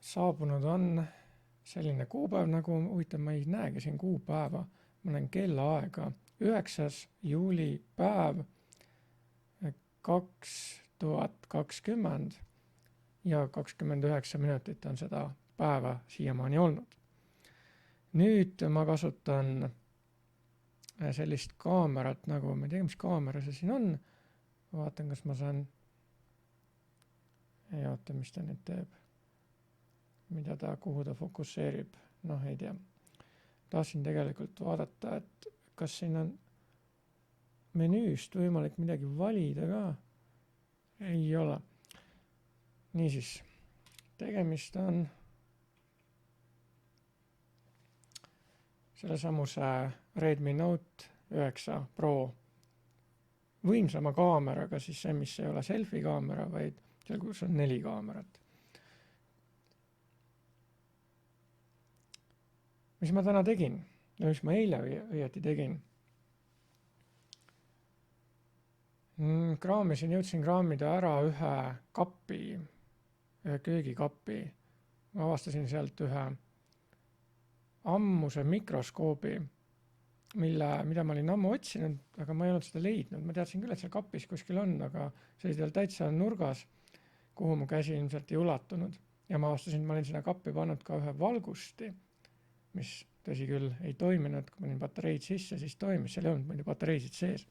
saabunud on selline kuupäev, nagu huvitav, ma ei näegi siin kuupäeva, ma näen kellaaega, 9. juuli päev 2020 ja 29 minutit on seda päeva siiamaani olnud. Nüüd ma kasutan sellist kaamerat, nagu ma ei tea, mis kaamera see siin on. Vaatan, kas ma saan, ei oota, mis ta nüüd teeb, mida ta, kuhu ta fokusseerib, noh ei tea. Tahtsin tegelikult vaadata, et kas siin on menüüst võimalik midagi valida ka. Ei ole. Niisiis, tegemist on selle samuse Redmi Note 9 Pro võimsama kaameraga, siis see, mis ei ole selfie kaamera, vaid seal, kus on 4 kaamerat. Mis ma täna tegin? Mis ma eile õieti tegin? Jõudsin kraamida ära ühe kappi, ühe köögikappi. Ma avastasin sealt ühe ammuse mikroskoobi, mida ma olin ammu otsinud, aga ma ei olnud seda leidnud. Ma teadsin küll, et seal kapis kuskil on, aga see oli seal täitsa nurgas, kuhu mu käsi ilmselt ei ulatunud. Ja ma avastasin, et ma olin sinna kappi pannud ka ühe valgusti, mis tõsi küll ei toiminud. Kui ma olin patareid sisse, siis toimis, seal ei olnud muidu patareisid sees.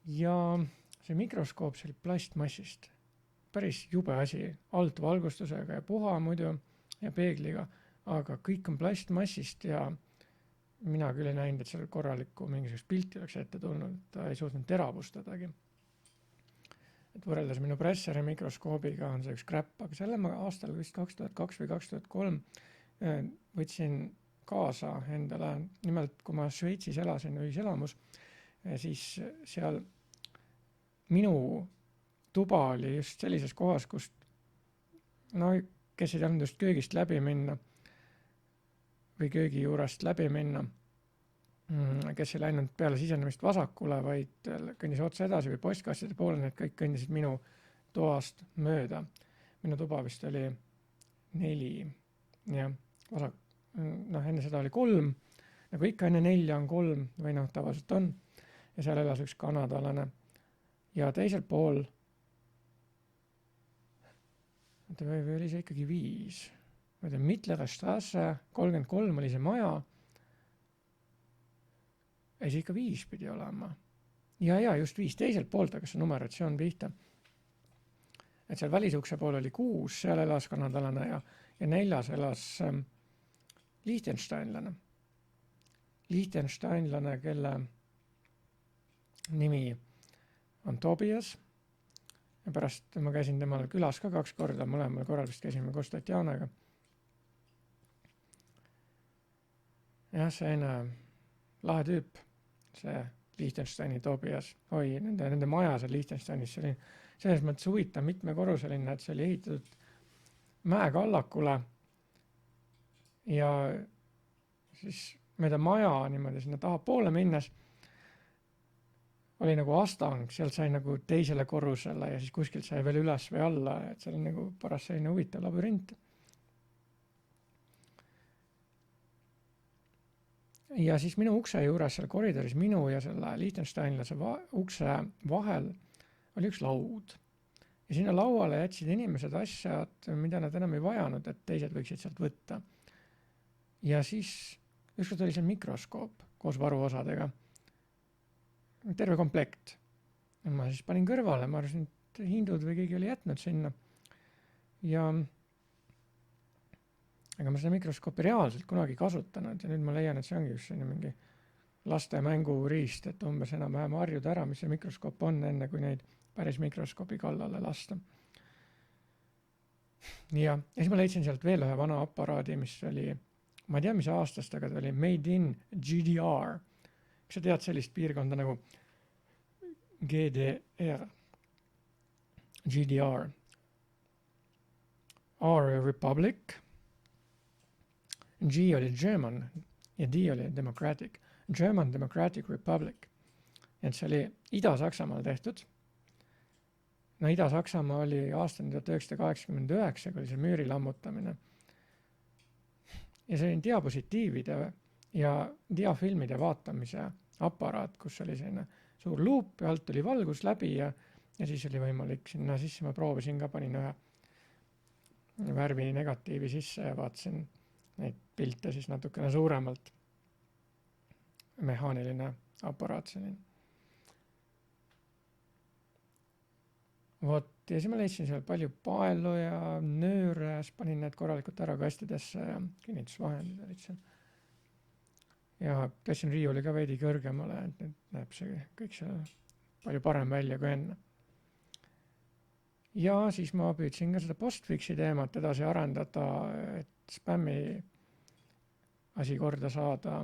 Ja see mikroskoop, see oli plastmassist. Päris jube asi, alt valgustusega ja puha muidu ja peegliga, aga kõik on plastmassist ja mina küll ei näinud, et seal korralikku mingisugust pilti oleks ette tulnud, ta ei suutnud teravustadagi. Et võrreldes minu presseri mikroskoobiga on see üks crap, aga selle ma aastal vist 2002 või 2003 võtsin kaasa endale. Nimelt, kui ma Šveitsis elasin ühiselamus, siis seal minu tuba oli just sellises kohas, kus kes ei tahtnud just köögist läbi minna või köögi juurest läbi minna, kes ei läinud peale sisenemist vasakule, vaid kõndis otse edasi või postkastide poole, need kõik kõndisid minu toast mööda. Minu tuba vist oli 4 ja enne seda oli 3, nagu ikka enne 4 on 3 või tavaliselt on, ja seal elas üks kanadalane. Ja teisel pool, või oli see ikkagi 5, Mittlere Strasse 33 oli see maja, ei see ikka 5 pidi olema. Ja just 5, teiselt poolt, aga see numeratsioon pihta. Et seal välisukse pool oli 6, seal elas kanadalane ja 4 elas Liechtensteinlane. Liechtensteinlane, kelle nimi on Tobias. Ja pärast ma käisin temal külas ka 2 korda, mõlemal korral vist käisime koos Tatjanaga. Jah, see lahe tüüp, see Liechtensteini Tobias. Oi, nende maja seal Liechtensteinis, see oli selles mõttes huvitav mitmekorruseline, et see oli ehitatud mäekallakule ja siis mööda maja niimoodi sinna taha poole minnes oli nagu astang, sealt sai nagu teisele korrusele ja siis kuskilt sai veel üles või alla, et see oli nagu paras selline huvitav labürint. Ja siis minu ukse juures seal koridoris minu ja selle Liechtensteinlase ukse vahel oli üks laud. Ja sinna lauale jätsid inimesed asjad, mida nad enam ei vajanud, et teised võiksid sealt võtta. Ja siis ükskord oli see mikroskoop koos varuosadega. Terve komplekt. Ja ma siis panin kõrvale, ma arvasin, et hindud või keegi oli jätnud sinna. Ja aga ma seda mikroskoopi reaalselt kunagi kasutanud ja nüüd ma leian, et see ongi just mingi laste mänguriist, et umbes enam-vähem harjuda ära, mis see mikroskoop on, enne kui neid päris mikroskoobi kallale lasta. Ja siis ma leidsin sealt veel ühe vana aparaadi, mis oli, ma ei tea, mis aastast, aga ta oli made in GDR. Kas sa tead sellist piirkonda nagu GDR? GDR. R Republic. G oli German ja D oli Democratic. German Democratic Republic. Et see oli Ida-Saksamaal tehtud. no Ida-Saksamaa oli aastani 1989, kui oli see müüri lammutamine. Ja see oli diapositiivide ja diafilmide vaatamise aparaat, kus oli selline suur luup ja alt tuli valgus läbi ja siis oli võimalik sinna sisse, ma proovisin ka, panin ühe värvi negatiivi sisse ja vaatasin neid pilte siis natukene suuremalt. Mehaaniline aparaat selline. Vot, ja siis ma leidsin seal palju paelu ja nööre ja siis panin need korralikult ära kastidesse ja kinnitusvahendid olid seal. Ja tõstsin riiuli ka veidi kõrgemale, et nüüd näeb see kõik seal palju parem välja kui enne. Ja siis ma püüdsin ka seda postfixi teemat edasi arendada, et spämmi asi korda saada.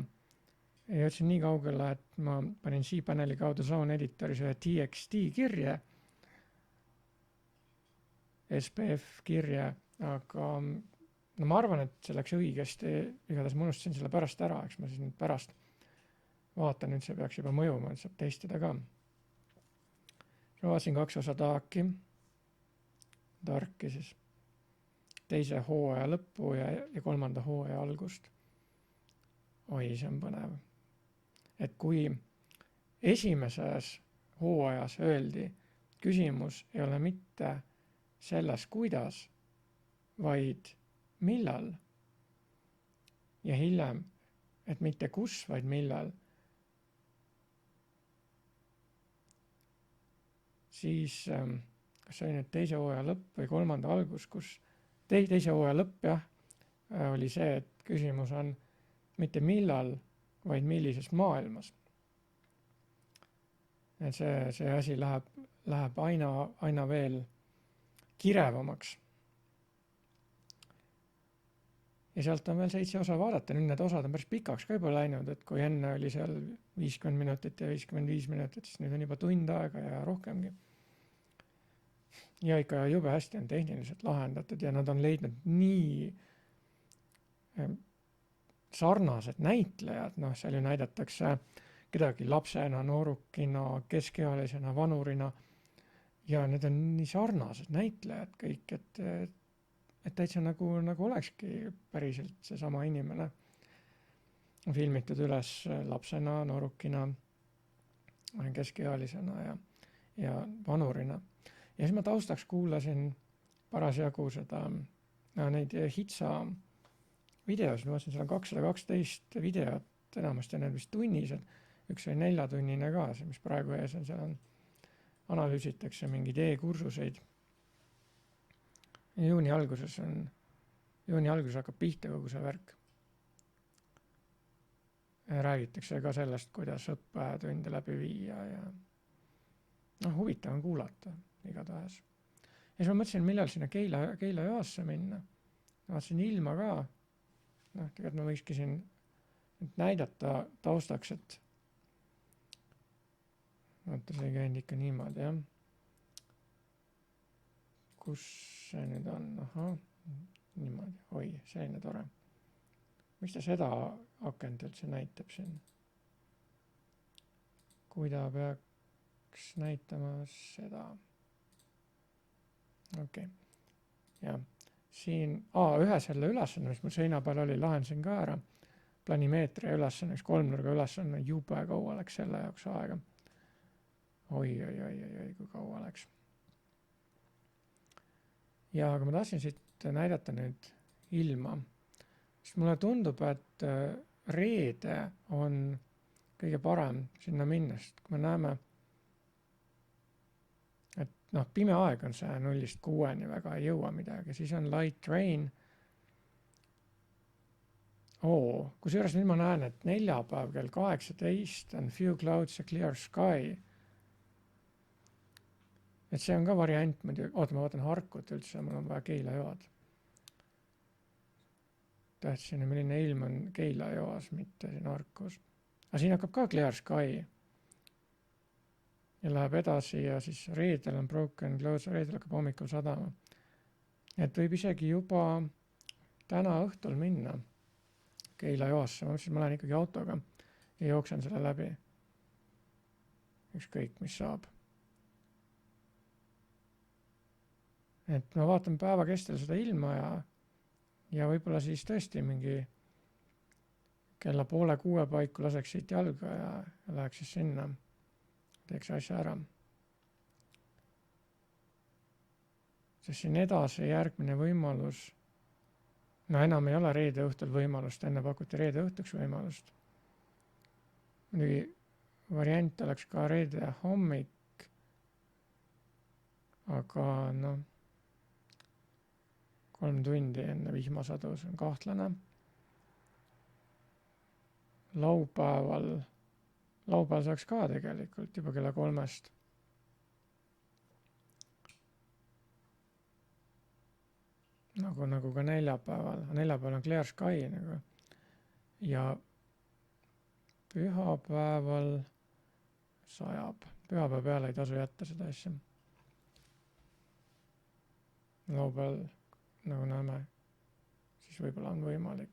Ja jõudsin nii kaugele, et ma panin cPaneli kaudu Zone Editoris ühe TXT kirje, SPF kirje, aga no ma arvan, et see läks õigesti, igatahes ma unustasin selle pärast ära, eks ma siis nüüd pärast vaatan, nüüd see peaks juba mõjuma, et saab testida ka. Ma vaatasin 2 osa Darki siis, 2. hooaja lõppu ja 3. hooaja algust. Oi, see on põnev. Et kui esimeses hooajas öeldi, küsimus ei ole mitte selles, kuidas, vaid millal. Ja hiljem, et mitte kus, vaid millal. Siis, kas see oli nüüd 2. hooaja lõpp või 3. algus, kus 2. hooaja lõpp jah, oli see, et küsimus on mitte millal, vaid millises maailmas. Et see asi läheb aina veel kirevamaks. Ja sealt on veel 7 osa vaadata, nüüd need osad on päris pikaks ka juba läinud, et kui enne oli seal 50 minutit ja 55 minutit, siis nüüd on juba tund aega ja rohkemgi. Ja ikka jube hästi on tehniliselt lahendatud ja nad on leidnud nii sarnased näitlejad, noh seal ju näidatakse kedagi lapsena, noorukina, keskealisena, vanurina ja need on nii sarnased näitlejad kõik, et täitsa nagu olekski päriselt see sama inimene filmitud üles lapsena, noorukina, keskealisena ja vanurina. Ja siis ma taustaks kuulasin parasjagu seda neid Hitsa videos, ma vaatasin, seal on 212 videot, enamasti on need vist tunnised, üks oli 4-tunnine ka, see mis praegu ees on, seal analüüsitakse mingeid e-kursuseid. Juuni alguses hakkab pihta kogu see värk. Räägitakse ka sellest, kuidas õppetunde läbi viia ja huvitav on kuulata igatahes. Ja siis ma mõtlesin, millal sinna Keila-Joasse minna. Vaatasin ilma ka. Tegelikult ma võikski siin näidata taustaks, et vaata, see ei käinud ikka niimoodi, jah. Kus see nüüd on? Aha, niimoodi. Oi, selline tore. Miks ta seda akent üldse näitab siin? Kui ta peaks näitama seda. Okei. Ja siin, ühe selle ülesanne, mis mul seina peal oli, lahendasin ka ära. Planimeetria ülesanne, 3-nurga ülesanne, jube kaua läks selle jaoks aega. Oi, kui kaua läks. Ja aga ma tahtsin siit näidata nüüd ilma. Sest mulle tundub, et reede on kõige parem sinna minna, sest kui me näeme, et pime aeg on see 0-6 väga ei jõua midagi, siis on light rain. Kusjuures nüüd ma näen, et neljapäev kell 18 on few clouds ja clear sky. Et see on ka variant, ma vaatan Harkut üldse, mul on vaja Keila-Joad. Tähtsin, milline ilm on Keila-Joas, mitte siin Harkus. Aga siin hakkab ka clear sky. Ja läheb edasi ja siis reedel on broken clouds, reedel hakkab hommikul sadama. Et võib isegi juba täna õhtul minna Keila-Joasse. Ma mõtlesin, et ma lähen ikkagi autoga ja jooksen selle läbi. Ükskõik, mis saab. et ma vaatan päeva kestel seda ilma ja võib-olla siis tõesti mingi kella 5:30 paiku laseks siit jalga ja läheks siis sinna, teeks asja ära. Sest siin edasi järgmine võimalus, no enam ei ole reede õhtul võimalust, enne pakuti reede õhtuks võimalust. Muidugi variant oleks ka reede hommik, aga noh, 3 tundi enne vihmasadu, see on kahtlane. Laupäeval saaks ka tegelikult juba kella 3-st. Nagu ka neljapäeval on clear sky nagu. Ja pühapäeval sajab, pühapäeva peale ei tasu jätta seda asja. Laupäeval nagu näeme, siis võib-olla on võimalik.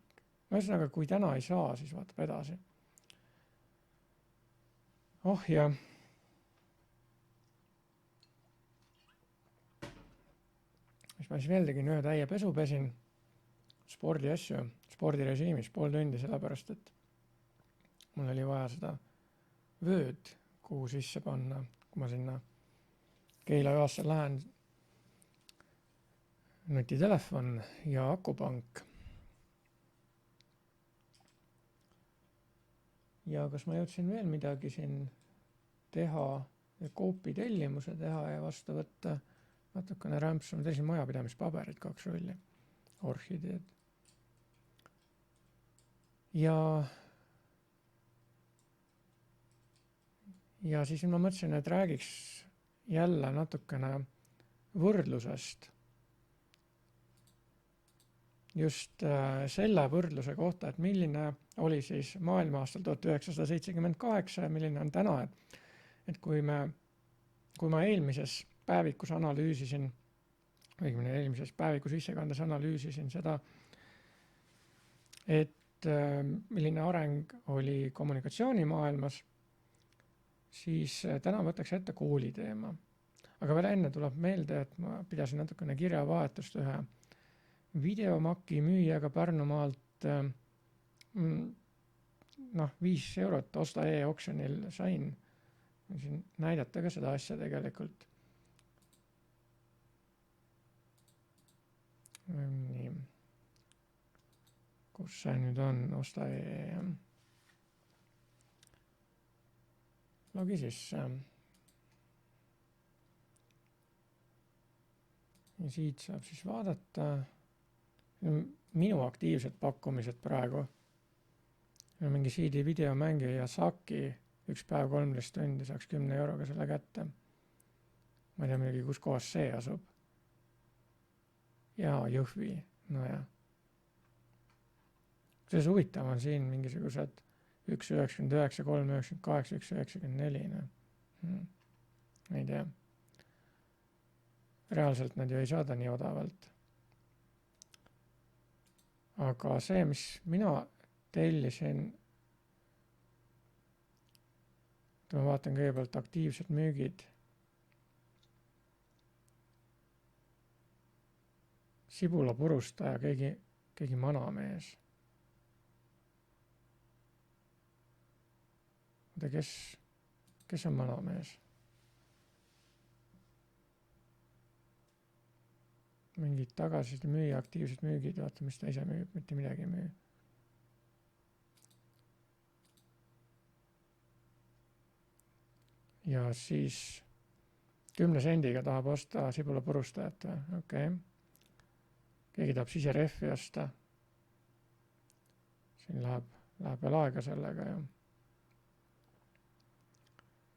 Ühesõnaga, kui täna ei saa, siis vaatab edasi. Oh ja. Mis ma siis veel tegin, ühe täie pesu pesin, spordiasju, spordirežiimis 0,5 tundi, sellepärast et mul oli vaja seda vööd kuhu sisse panna, kui ma sinna Keila joasse lähen. Nutitelefon ja akupank. Ja kas ma jõudsin veel midagi siin teha, koopi tellimuse teha ja vastu võtta, natukene rämpsu, ma teisin majapidamispaberid 2 rolli, orhideed. Ja siis ma mõtlesin, et räägiks jälle natukene võrdlusest. Just selle võrdluse kohta, et milline oli siis maailma aastal 1978 ja milline on täna. Et kui ma eelmises päevikus analüüsisin, õigemini eelmises päeviku sissekandes analüüsisin seda, et milline areng oli kommunikatsioonimaailmas, siis täna võtaks ette kooli teema. Aga veel enne tuleb meelde, et ma pidasin natukene kirjavahetust ühe videomaki müüjaga Pärnumaalt, 5 eurot osta e-oksjonil sain. Siin näidata ka seda asja tegelikult. Nii. Kus see nüüd on? Osta e-. Logi sisse. Ja siit saab siis vaadata minu aktiivsed pakkumised praegu. Mingi CD videomängi ja Saki 1 päev 13 tundi saaks 10 euroga selle kätte. Ma ei tea midagi, kus kohas see asub. Ja Jõhvi, no jah. See huvitav on siin mingisugused 1,99, 3,98, 1,94. Ei tea. Reaalselt nad ju ei saada nii odavalt. Aga see, mis mina tellisin, ma vaatan kõigepealt aktiivsed müügid. Sibula purustaja, keegi manamees. Kes on manamees? Mingid tagasiside müüja, aktiivsed müügid, vaata, mis ta ise müüb, mitte midagi müü. Ja siis 10 sendiga tahab osta sibula purustajat. Okay. Keegi tahab siserehvi osta. Siin läheb veel aega sellega ju.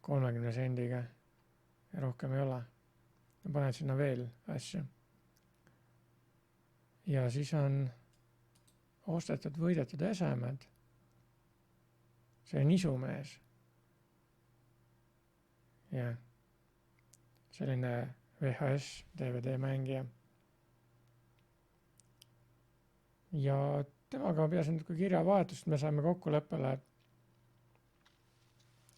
30 sendiga ja rohkem ei ole. Ja paned sinna veel asju. Ja siis on ostetud, võidetud esemed. See on isumees. Ja selline VHS DVD mängija. Ja temaga pidasin natuke kirjavahetust, me saime kokkuleppele,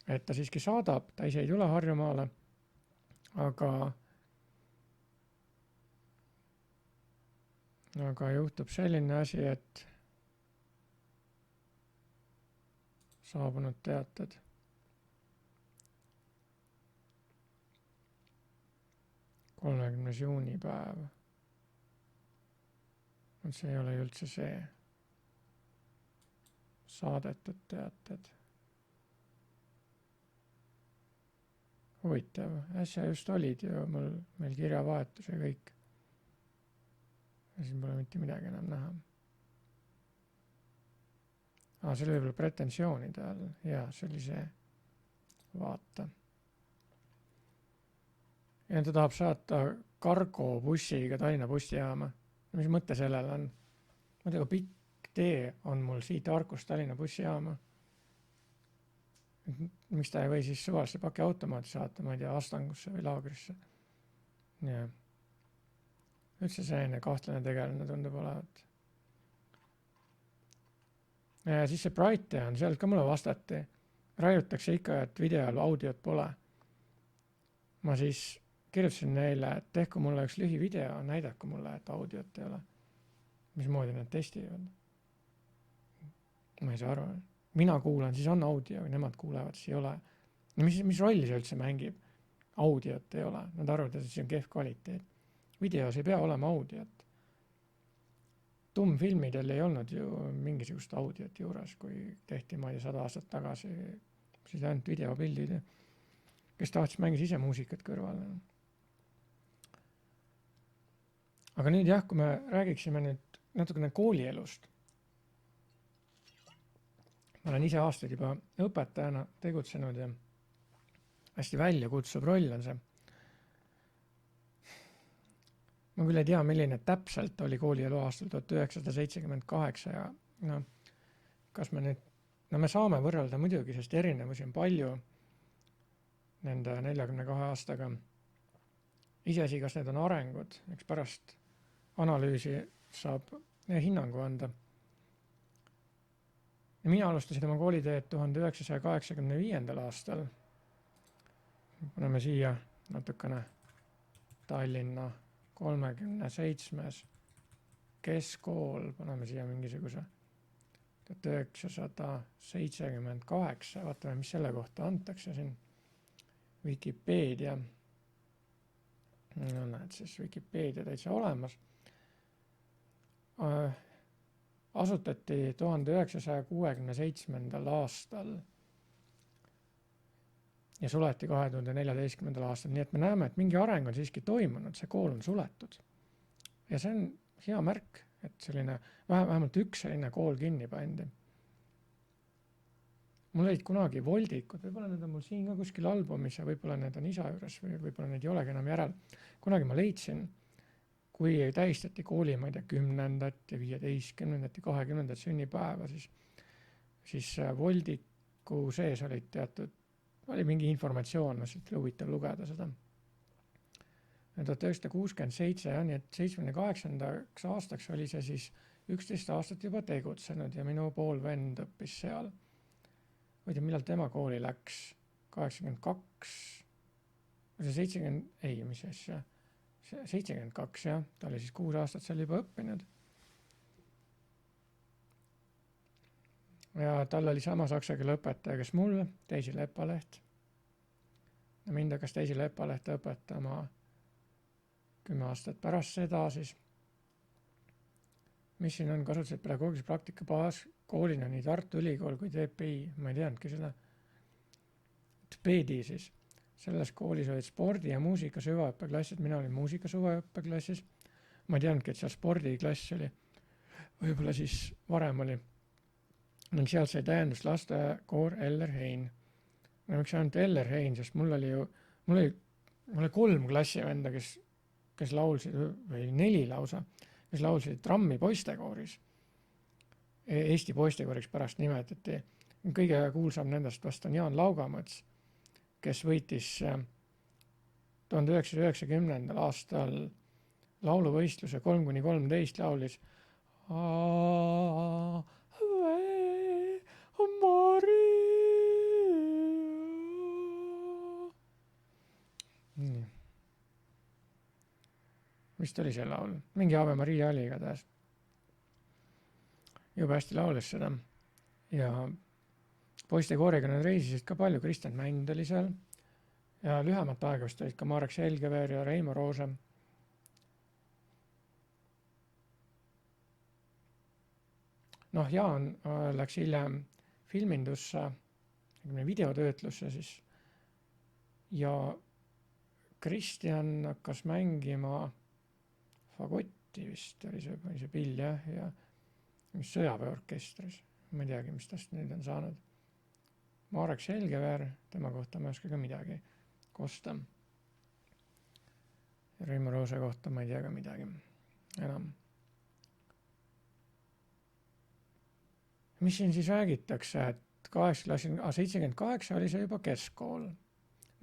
et ta siiski saadab, ta ise ei tule Harjumaale, aga aga juhtub selline asi, et saabunud teated. kolmekümnes juunipäev. See ei ole üldse see. Saadetud teated. Huvitav, äsja just olid ju meil kirjavahetus ja kõik. Ja siin pole mitte midagi enam näha. See oli võib-olla pretensioonide all. Jaa, see oli see. Vaata. Ja ta tahab saata Cargo bussiga Tallinna bussijaama. Mis mõte sellel on? Mõtlega pikk tee on mul siit Harkust Tallinna bussijaama. Miks ta ei või siis suvalisse pakiautomaati saata, ma ei tea, Astangusse või Laagrisse. Ja. Üldse selline kahtlane tegelane tundub olevat. Ja siis see Brighte on, sealt ka mulle vastati. Raiutakse ikka, et videol audiot pole. Ma siis kirjutasin neile, et tehku mulle üks lühivideo, näidaku mulle, et audiot ei ole. Mismoodi need testivad? Ma ei saa aru. Mina kuulan, siis on audio, või nemad kuulevad, siis ei ole. No mis rolli see üldse mängib? Audiot ei ole. Nad arvavad, et see on kehv kvaliteet. Videos ei pea olema audiot. Tummfilmidel ei olnud ju mingisugust audiot juures, kui tehti, ma ei tea, 100 aastat tagasi, siis ainult videopildid, kes tahtis mängis ise muusikat kõrvale. Aga nüüd jah, kui me räägiksime nüüd natukene koolielust. Ma olen ise aastaid juba õpetajana tegutsenud ja hästi välja kutsuv roll on see. Ma küll ei tea, milline täpselt oli koolielu aastal 1978 ja no, kas me nüüd, no me saame võrrelda muidugi, sest erinevusi on palju nende 42 aastaga. Iseasi, kas need on arengud, eks pärast analüüsi saab hinnangu anda. Ja mina alustasin oma kooliteed 1985. aastal. Paneme siia natukene Tallinna 37. Keskkool, paneme siia mingisuguse 1978, vaatame, mis selle kohta antakse siin. Wikipedia. No näed siis Wikipedia täitsa olemas. Asutati 1967. aastal ja suleti 2014. aastal. Nii et me näeme, et mingi areng on siiski toimunud, see kool on suletud. Ja see on hea märk, et selline, vähemalt üks selline kool kinni pandi. Mul olid kunagi voldikud, võib-olla need on mul siin ka kuskil albumis ja võib-olla need on isa juures või võib-olla need ei olegi enam järel. Kunagi ma leidsin, kui tähistati kooli, ma ei tea, 10. ja 15. ja 20. sünnipäeva, siis voldiku sees olid teatud oli mingi informatsioon, et huvitav lugeda seda. 1967, ja nii et 78. aastaks oli see siis 11 aastat juba tegutsenud ja minu pool vend õppis seal. Võidu, millal tema kooli läks? 82, see 70, ei, mis asja? 72, jah, ta oli siis 6 aastat seal juba õppinud. Ja tal oli sama saksa keele õpetaja, kes mul, Teisi Lepaleht. Ja mind hakkas Teisi Lepaleht õpetama 10 aastat pärast seda siis. Mis siin on kasutused pedagoogilise praktika baas koolina nii Tartu Ülikool kui TPI, ma ei teadnudki seda. TPD siis. Selles koolis olid spordi ja muusika süvaõppeklassid, mina olin muusika süvaõppeklassis. Ma ei teadnudki, et seal spordiklass oli. Võib-olla siis varem oli. Ning seal sai täiendus lastekoor Eller Hein. No miks ainult Eller Hein, sest mul oli 3 klassivenda, kes laulsid, või 4 lausa, kes laulsid Trammi poistekooris. Eesti poistekooris pärast nimetati. Kõige kuulsam nendest vast on Jaan Laugamõts, kes võitis 1990. aastal lauluvõistluse 3-13 laulis Vist oli see laul. Mingi Ave Maria oli igatahes. jube hästi laulis seda ja poiste kooriga nad reisisid ka palju, Kristjan Mänd oli seal ja lühemat aega vist olid ka Marek Selgeveer ja Reimo Roose. Noh, Jaan läks hiljem filmindusse, videotöötlusse siis ja Kristjan hakkas mängima fagotti vist, oli see pill jah, ja sõjaväeorkestris, ma ei teagi, mis tast nüüd on saanud. Marek Selgeveer, tema kohta ma ei oska ka midagi kosta. Reimo Roose kohta ma ei tea ka midagi enam. Mis siin siis räägitakse, et 78 oli see juba keskkool.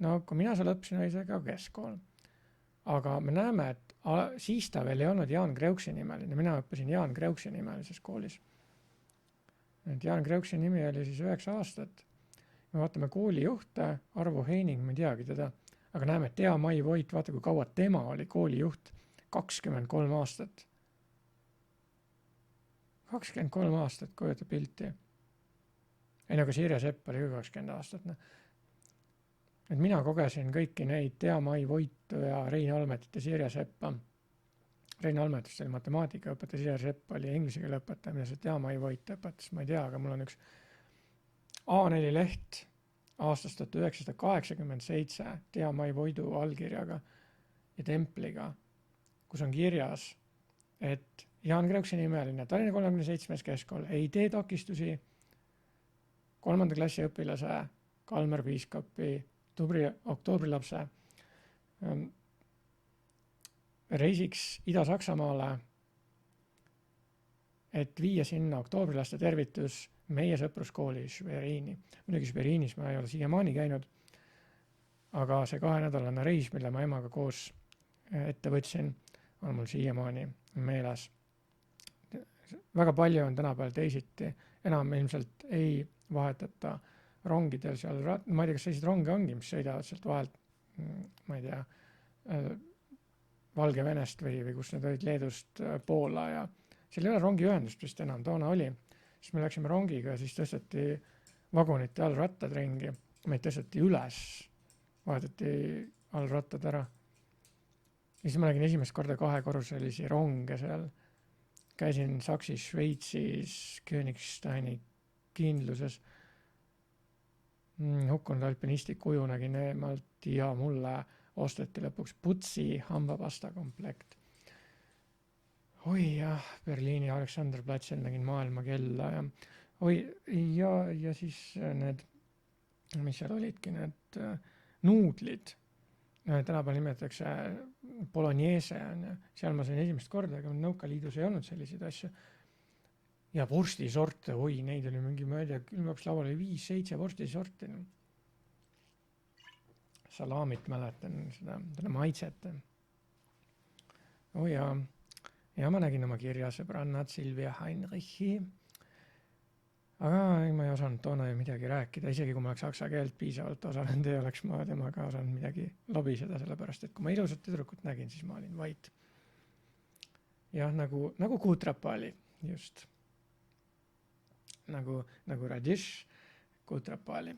No kui mina seal õppisin, oli see ka keskkool. Aga me näeme, et siis ta veel ei olnud Jaan Kreuksi nimeline. Mina õppisin Jaan Kreuksi nimelises koolis. Et Jaan Kreuksi nimi oli siis 9 aastat. Me vaatame koolijuhte, Arvo Heining, me ei teagi teda, aga näeme, et Tea Mai Voit, vaata kui kaua tema oli koolijuht, 23 aastat. 23 aastat, kujuta pilti. Ei, aga Sirje Sepp oli ka 20 aastat. Et mina kogesin kõiki neid Tea Mai Voitu ja Rein Almetit ja Sirje Seppa. Rein Almetist oli matemaatikaõpetaja, Sirje Sepp oli inglise keele õpetaja, mida see Tea Mai Voit õpetas, ma ei tea, aga mul on üks A4 leht aastast 1987 Tea Mai Voidu allkirjaga ja templiga, kus on kirjas, et Jaan Kreuksi nimeline Tallinna 37. keskkool ei tee takistusi 3. klassi õpilase Kalmer Piiskopi oktoobrilapse reisiks Ida-Saksamaale, et viia sinna oktoobrilaste tervitus meie sõpruskooli Schwerini. Muidugi Schwerinis ma ei ole siiamaani käinud, aga see 2-nädalane reis, mille ma emaga koos ette võtsin, on mul siiamaani meeles. Väga palju on tänapäeval teisiti, enam ilmselt ei vahetata rongidel seal, ma ei tea, kas sellised ronge ongi, mis sõidavad sealt vahelt, ma ei tea, Valgevenest või kus need olid Leedust Poola ja seal ei ole rongiühendust vist enam, toona oli. Siis me läksime rongiga ja siis tõsteti vagunite all rattad ringi, meid tõsteti üles, vahetati all rattad ära. Ja siis ma nägin esimest korda 2-korruselisi ronge seal. Käisin Saksis, Šveitsis, Königsteini kindluses. Hukkunud alpinisti kuju nägin eemalt ja mulle osteti lõpuks Putsi hambapasta komplekt. Oi jah, Berliini Aleksanderplatsil nägin maailma kella ja siis need, mis seal olidki, need nuudlid. Tänapäeval nimetatakse Bolognese, seal ma sain esimest korda, aga Nõukaliidus ei olnud selliseid asju. Ja vorstisorte, oi, neid oli mingi, ma ei tea, külmapslaual oli 5-7 vorstisorti. Salamit mäletan, seda maitset. Oi ja ma nägin oma kirjasõbrannad Silvia Heinrichi. Aga ma ei osanud toona ju midagi rääkida, isegi kui ma oleks saksa keelt piisavalt osanud, ei oleks ma temaga osanud midagi lobiseda, sellepärast, et kui ma ilusat tüdrukut nägin, siis ma olin vait. Jah, nagu Kutrapa oli, just. Nagu Radiš Kutrapa oli.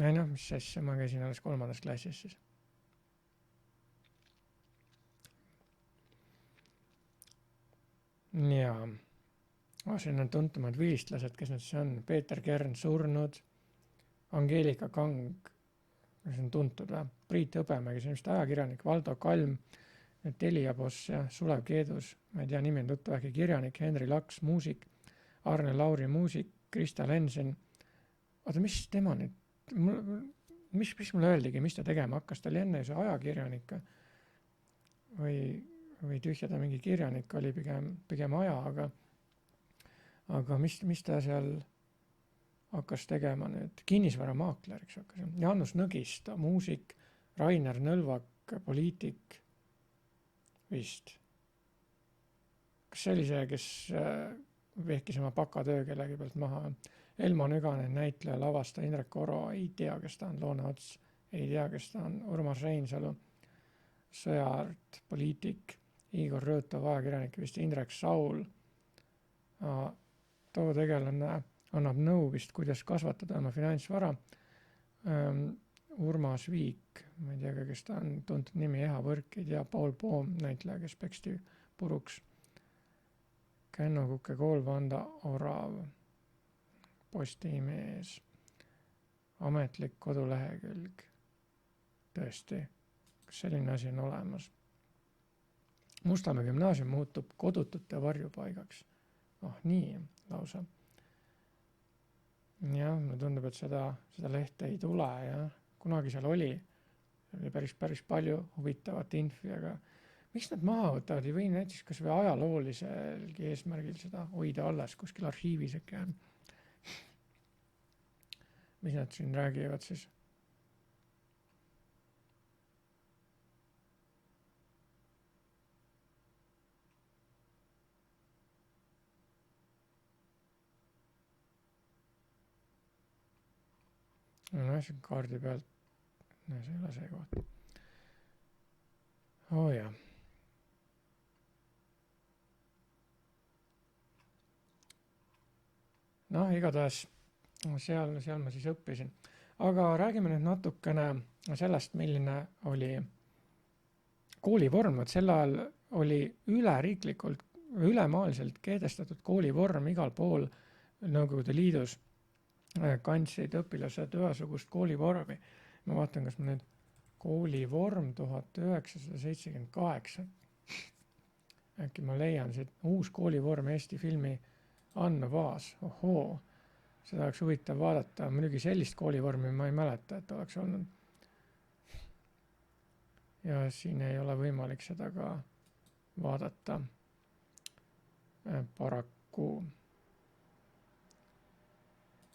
Mis asja, ma käisin alles 3. klassis siis. Ja siin on tuntumad vilistlased, kes need siis on. Peeter Kern surnud, Angeelika Kang, kes on tuntud, Priit Hõbemäe, kes on vist ajakirjanik, Valdo Kalm, Telia boss ja Sulev Keedus, ma ei tea, nimi on tuttu vähki kirjanik, Henri Laks, muusik, Arne Lauri muusik, Krista Lensen. Oota, mis tema nüüd, mis mulle öeldigi, mis ta tegema hakkas, ta oli enne see ajakirjanik või tühjada mingi kirjanik oli pigem aja, aga mis ta seal hakkas tegema nüüd? Kinnisvaramakleriks hakkas. Jaanus Nõgista, muusik, Rainer Nõlvak, poliitik vist. Kas see oli see, kes vehkis oma bakatöö kellegi pealt maha? Elmo Nüganen, näitleja, lavastaja, Indrek Oro, ei tea, kes ta on, Loone Ots, ei tea, kes ta on, Urmas Reinsalu, sõjaart, poliitik, Igor Rõõtov, ajakirjanik, vist Indrek Saul. Too tegelane annab nõu vist, kuidas kasvatada oma finantsvara. Urmas Viik, ma ei tea ka, kes ta on, tuntud nimi, Eha Võrkid ja Paul Poom, näitleja, kes peksti puruks. Känno Kuke kool, Vanda Orav, Postimees, ametlik kodulehekülg. Tõesti, kas selline asi on olemas? Mustamäe gümnaasium muutub kodutute varjupaigaks. Nii lausa. Jah, mulle tundub, et seda lehte ei tule ja kunagi seal oli päris palju huvitavat infi, aga miks nad maha võtavad, ei või näiteks kas või ajalooliselgi eesmärgil seda hoida alles kuskil arhiivis äkki on. Mis nad siin räägivad siis? See kaardi pealt, see ei ole see koht. Jah. Igatahes seal ma siis õppisin. Aga räägime nüüd natukene sellest, milline oli koolivorm. Sel ajal oli üleriiklikult, ülemaaliselt kehtestatud koolivorm igal pool Nõukogude Liidus. Kandsid õpilased ühesugust koolivormi. Ma vaatan, kas ma nüüd koolivorm 1978. Äkki ma leian siit uus koolivorm Eesti filmi andmebaas. Ohoo, seda oleks huvitav vaadata. Muidugi sellist koolivormi ma ei mäleta, et oleks olnud. Ja siin ei ole võimalik seda ka vaadata paraku.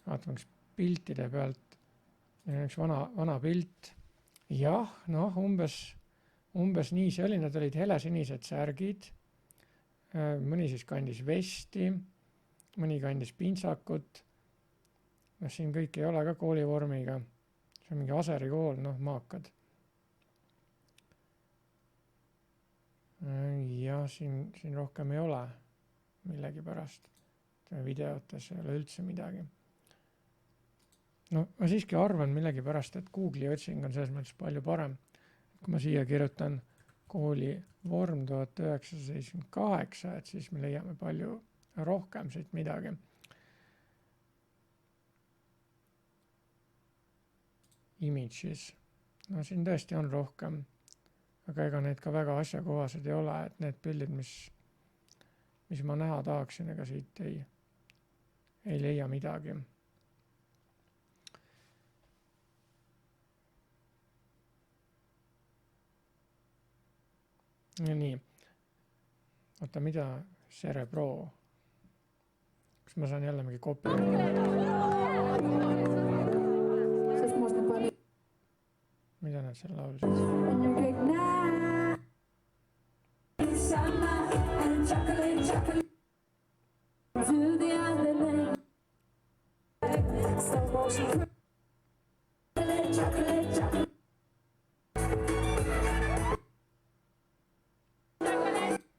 Vaatame, kas piltide pealt, üks vana pilt. Jah, umbes nii see oli, nad olid helesinised särgid, mõni siis kandis vesti, mõni kandis pintsakut. Siin kõik ei ole ka koolivormiga, see on mingi Aseri kool, maakad. Ja siin rohkem ei ole millegi pärast, videotes ei ole üldse midagi. Ma siiski arvan millegi pärast, et Google'i otsing on selles mõttes palju parem. Kui ma siia kirjutan kooli vorm 1978, et siis me leiame palju rohkem siit midagi. Images. Siin tõesti on rohkem, aga ega need ka väga asjakohased ei ole, et need pildid, mis ma näha tahaksin, ega siit ei leia midagi. Nii, oota, mida Cerebro? Kas ma saan jälle mingi kopi? Mida nad seal laulsid?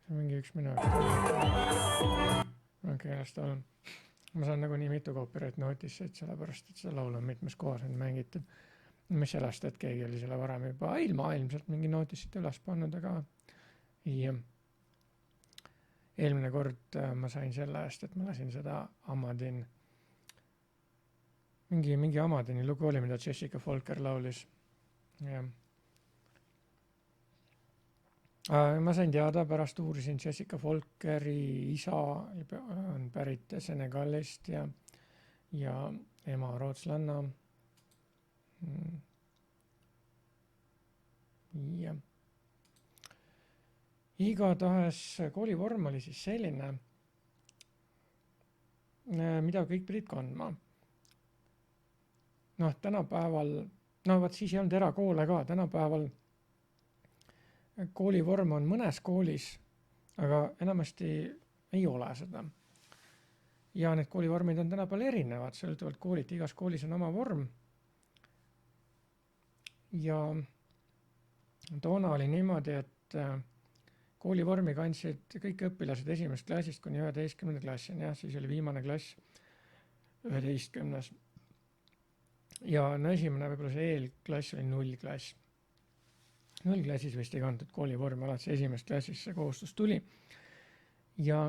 Mingi üks minu. Las ta on. Ma saan nagu nii mitu copyright notice'id, sellepärast, et see laul on mitmes kohas on mängitud. Mis sellest, et keegi oli selle varem juba ilmselt mingi notice'id üles pannud, aga eelmine kord ma sain selle eest, et ma lasin seda Amadin. Mingi Amadini lugu oli, mida Jessica Folker laulis. Ma sain teada, pärast uurisin Jessica Folkeri isa on pärit Senegalist ja ema rootslanna. Igatahes koolivorm oli siis selline, mida kõik pidid kandma. Tänapäeval, siis ei olnud erakoole ka, tänapäeval koolivorm on mõnes koolis, aga enamasti ei ole seda. Ja need koolivormid on tänapäeval erinevad, sõltuvalt koolid, igas koolis on oma vorm. Ja toona oli niimoodi, et koolivormi kandsid kõik õpilased 1. klassist kuni 11. klassini, jah, siis oli viimane klass 11. Ja no esimene võib-olla see eelklass oli 0 klass. 0 klassis vist ei kantud koolivormi, alates 1. klassis see kohustus tuli. Ja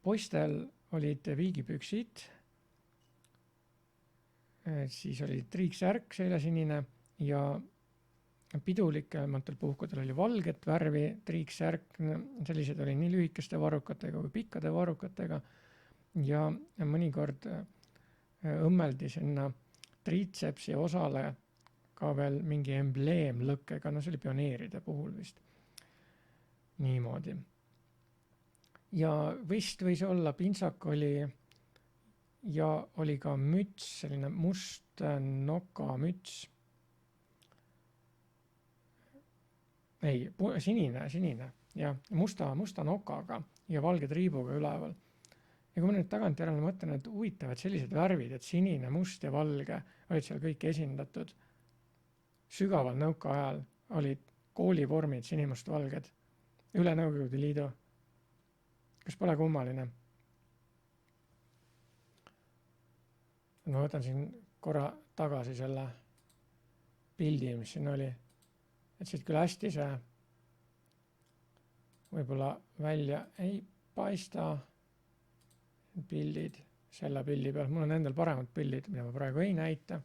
poistel olid viigipüksid, siis oli triiksärk seljasinine ja pidulikumatel puhkudel oli valget värvi triiksärk, sellised oli nii lühikeste varrukatega kui pikkade varrukatega ja mõnikord õmmeldi sinna triitsepsi osale ka veel mingi embleemlõkkega, no see oli pioneeride puhul vist niimoodi. Ja vist võis olla, pintsak oli ja oli ka müts, selline must nokamüts. Ei, sinine ja musta nokaga ja valge triibuga üleval. Ja kui ma nüüd tagantjärele mõtlen, et huvitavad sellised värvid, et sinine, must ja valge olid seal kõik esindatud. Sügaval nõuka ajal olid koolivormid sinimustvalged üle Nõukogude Liidu. Kas pole kummaline? Ma võtan siin korra tagasi selle pildi, mis siin oli. Et siit küll hästi see võib-olla välja ei paista pildid selle pildi peal. Mul on endal paremad pildid, mida ma praegu ei näita.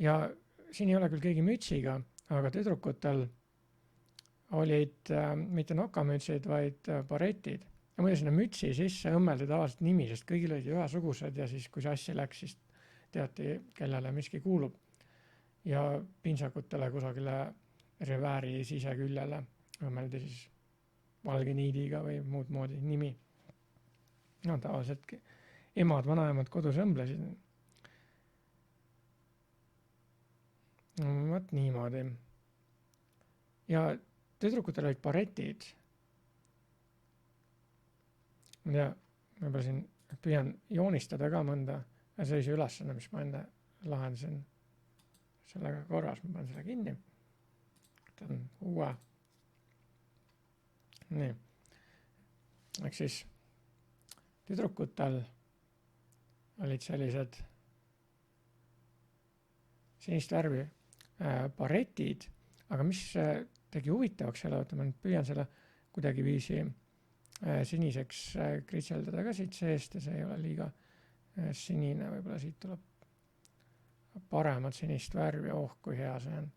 Ja siin ei ole küll keegi mütsiga, aga tüdrukutel olid mitte nokamütsid, vaid baretid. Ja muidu sinna mütsi sisse õmmeldi tavaliselt nimi, sest kõigil olid ühesugused ja siis kui sassi läks, siis teati, kellele miski kuulub. Ja pintsakutele kusagile revääri siseküljele õmmeldi siis valge niidiga või muud moodi nimi. No tavaliselt emad, vanaemad kodus õmblesid. No, võt niimoodi. Ja tüdrukutel olid baretid. Ja võib-olla siin püüan joonistada ka mõnda ja see oli see ülesanne, mis ma enne lahendasin sellega korras. Ma panen selle kinni. Võtan uue. Nii. Ehk siis tüdrukutel olid sellised sinist värvi baretid, aga mis tegi huvitavaks selle, ma nüüd püüan selle kuidagi viisi siniseks kritseldada ka siit seest ja see ei ole liiga sinine, võib-olla siit tuleb paremat sinist värvi, kui hea see on.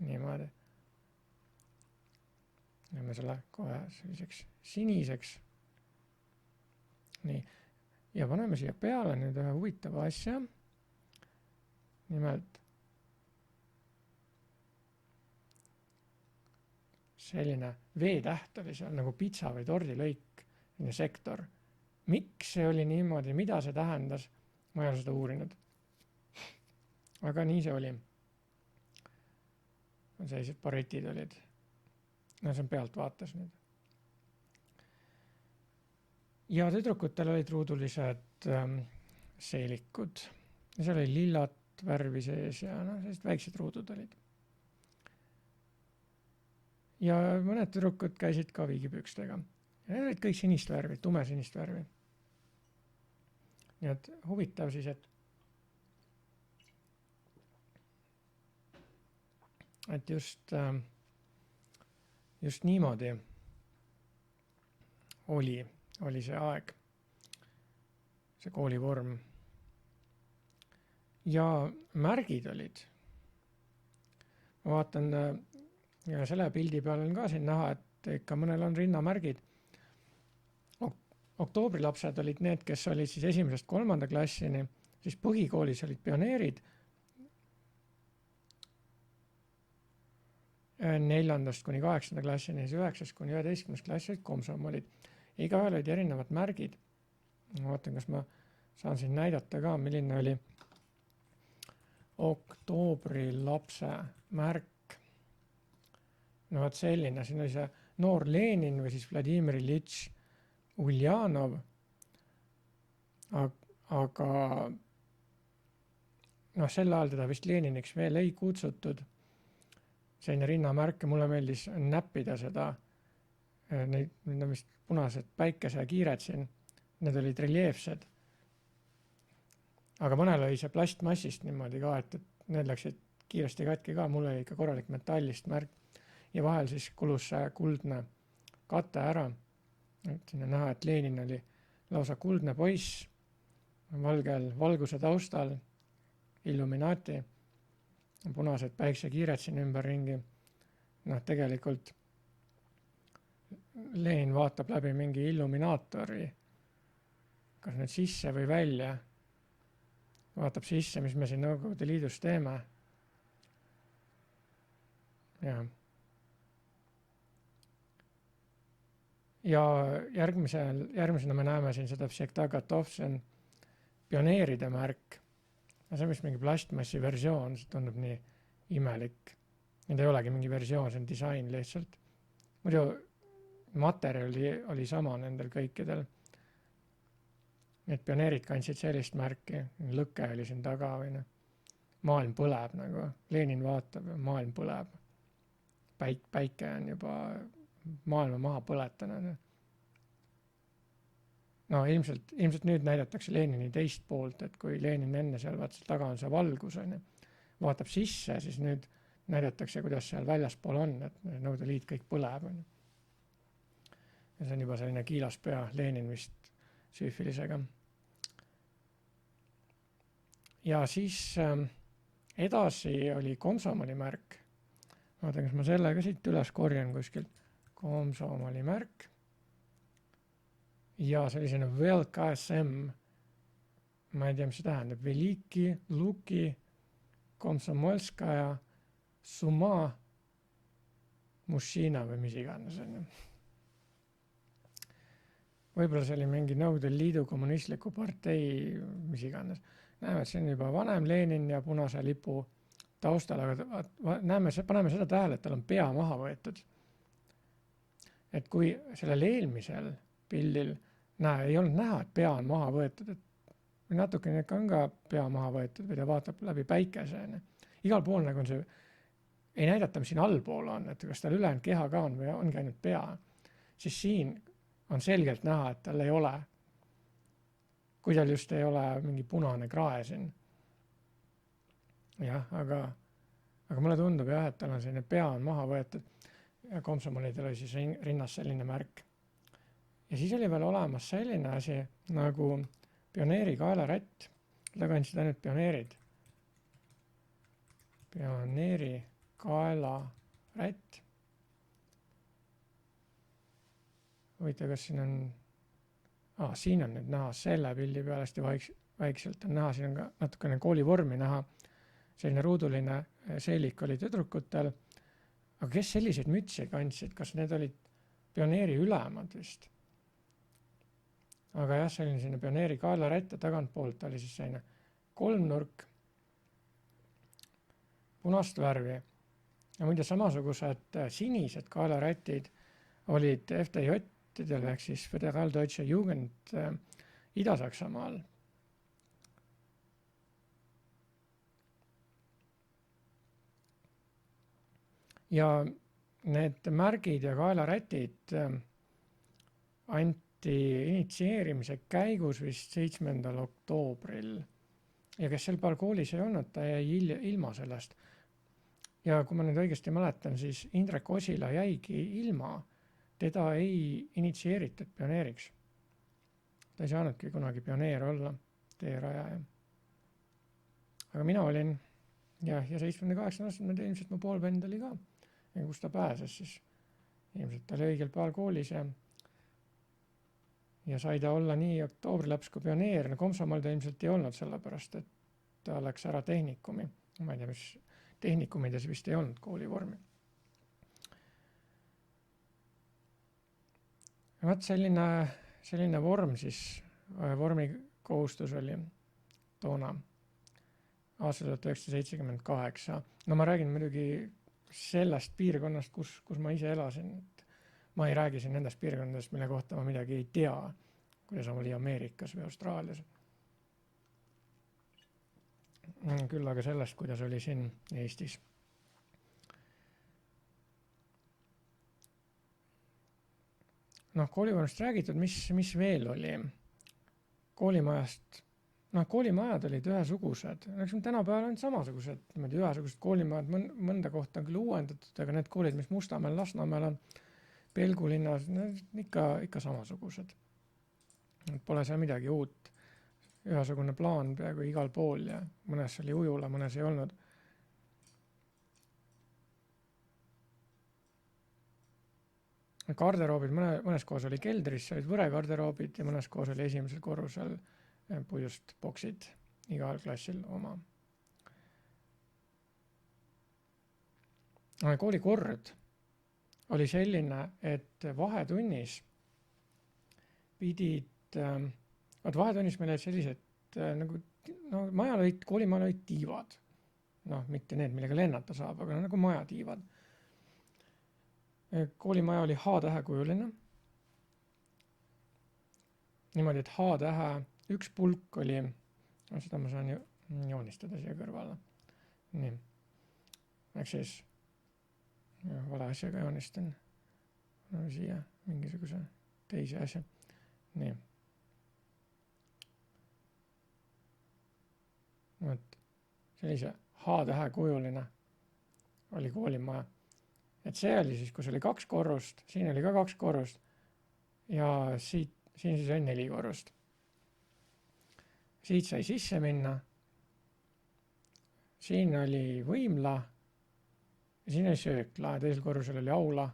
Niimoodi. Ja me selle kohe selliseks siniseks. Nii. Ja paneme siia peale nüüd ühe huvitava asja. Nimelt selline veetäht oli seal nagu pitsa või tordilõik, sektor. Miks see oli niimoodi, mida see tähendas, ma ei ole seda uurinud. Aga nii see oli. Sellised baretid olid. No see on pealt vaatas nüüd. Ja tüdrukutel olid ruudulised seelikud. Ja seal oli lillat värvi sees ja sellised väiksed ruudud olid. Ja mõned tüdrukud käisid ka viigipükstega. Ja need olid kõik sinist värvi, tume sinist värvi. Nii et huvitav siis, et just niimoodi oli see aeg, see koolivorm. Ja märgid olid. Ma vaatan, ja selle pildi peal on ka siin näha, et ikka mõnel on rinnamärgid. Oktoobrilapsed olid need, kes olid siis 1.–3. klassini, siis põhikoolis olid pioneerid. 4.–8. klassini, siis 9.–11. klassi olid komsomolid. Igaühel olid erinevad märgid. Ma vaatan, kas ma saan siin näidata ka, milline oli oktoobrilapse märk. No vaat selline, siin oli see noor Lenin või siis Vladimir Iljitš Uljanov, aga sel ajal teda vist Leniniks veel ei kutsutud. selline rinnamärk ja mulle meeldis näppida seda, need on vist punased päikesekiired siin, need olid reljeefsed. Aga mõnel oli see plastmassist niimoodi ka, et need läksid kiiresti katki ka, mul oli ikka korralik metallist märk ja vahel siis kulus see kuldne kate ära. Et siin on näha, et Lenin oli lausa kuldne poiss, valgel valguse taustal, Illuminati, punased päiksekiired siin ümberringi. Noh, tegelikult Lenin vaatab läbi mingi illuminaatori, kas nüüd sisse või välja. Vaatab sisse, mis me siin Nõukogude Liidus teeme. Ja järgmisena me näeme siin seda Všektagatov, see on pioneeride märk. See on vist mingi plastmassi versioon, see tundub nii imelik. Need ei olegi mingi versioon, see on disain lihtsalt. Muidu materjali oli sama nendel kõikidel. Need pioneerid kandsid sellist märki, lõkke oli siin taga või noh. Maailm põleb nagu, Lenin vaatab ja maailm põleb. Päike on juba maailma maha põletanud. No ilmselt nüüd näidatakse Lenini teist poolt, et kui Lenin enne seal vaatas taga on see valgus, vaatab sisse, siis nüüd näidatakse, kuidas seal väljaspool on, et Nõukogude Liit kõik põleb. Ja see on juba selline kiilas pea, Lenin vist süüfilisega. Ja siis edasi oli Komsomoli märk. Vaatan, kas ma selle ka siit üles korjan kuskilt. Komsomoli märk. Ja see oli selline VLKSM. Ma ei tea, mis see tähendab. Veliki, Luki, Komsomolskaja, Suma, Mushina või mis iganes. Võib-olla see oli mingi Nõukogude Liidu kommunistliku partei, mis iganes. Näeme, et see on juba vanem Lenin ja punase lipu taustal, aga paneme seda tähele, et tal on pea maha võetud. Et kui sellel eelmisel pildil ei olnud näha, et pea on maha võetud, et natukene on ka pea maha võetud või ta vaatab läbi päikese. Igal pool nagu on see, ei näidata, mis siin allpool on, et kas tal ülejäänud keha ka on või ongi ainult pea. Siis siin on selgelt näha, et tal ei ole. Kui tal just ei ole mingi punane krae siin. Jah, aga mulle tundub jah, et tal on selline pea on maha võetud ja Komsomolidel oli siis rinnas selline märk. Ja siis oli veel olemas selline asi nagu pioneeri kaelarätt. Ta kandsid ainult pioneerid. Pioneeri kaelarätt. Huvitav, kas siin on... siin on nüüd näha selle pildi peal hästi vaikselt on näha, siin on ka natukene koolivormi näha. Selline ruuduline seelik oli tüdrukutel. Aga kes selliseid mütsi kandsid? Kas need olid pioneeri ülemad vist? Aga jah, selline pioneeri kaelarätt ja tagantpoolt oli siis selline kolmnurk punast värvi. Ja muide samasugused sinised kaelarätid olid FDJ-idel ehk siis Föderaldeutsche Jugend Ida-Saksamaal. Ja need märgid ja kaelarätid anti initsieerimise käigus vist 7. oktoobril. Ja kes sel päeval koolis ei olnud, ta jäi ilma sellest. Ja kui ma nüüd õigesti mäletan, siis Indrek Osila jäigi ilma. Teda ei initsieeritud pioneeriks. Ta ei saanudki kunagi pioneer olla, teerajaja. Aga mina olin ja 78 aastat ilmselt mu poolvend oli ka. Ja kus ta pääses, siis ilmselt ta oli õigel päeval koolis ja sai ta olla nii oktoobrilaps kui pioneer. No Komsomal ta ilmselt ei olnud sellepärast, et ta läks ära tehnikumi. Ma ei tea, mis tehnikumides vist ei olnud koolivormi. Vaat selline vorm siis, vormikohustus oli toona aastal 1978. No ma räägin muidugi sellest piirkonnast, kus ma ise elasin. Ma ei räägi siin nendest piirkondadest, mille kohta ma midagi ei tea, kuidas oli Ameerikas või Austraalias. Küll aga sellest, kuidas oli siin Eestis. Koolivõrust räägitud, mis veel oli koolimajast. Koolimajad olid ühesugused, tänapäeval on samasugused, ühesugused koolimajad, mõnda kohta on küll uuendatud, aga need koolid, mis Mustamäel, Lasnamäel on, Pelgu linnas, ikka samasugused. Pole seal midagi uut, ühesugune plaan peaaegu igal pool ja mõnes oli ujula, mõnes ei olnud. Garderoobid, mõnes kohas oli keldris, olid võregarderoobid ja mõnes kohas oli esimesel korrusel puidust boksid, igal klassil oma. Kooli kord oli selline, et vahetunnis vahetunnis meil olid sellised koolimajal olid tiivad. Mitte need, millega lennata saab, aga nagu majatiivad. Koolimaja oli H-tähekujuline. Niimoodi, et H-tähe üks pulk oli, seda ma saan joonistada siia kõrvale. Nii. Eks siis vale asjaga joonistan. Siia mingisuguse teise asja. Nii. Sellise H-tähekujuline oli koolimaja. Et see oli siis, kus oli 2 korrust, siin oli ka 2 korrust ja siin siis oli 4 korrust. Siit sai sisse minna, siin oli võimla ja siin oli söökla ja teisel korrusel oli aula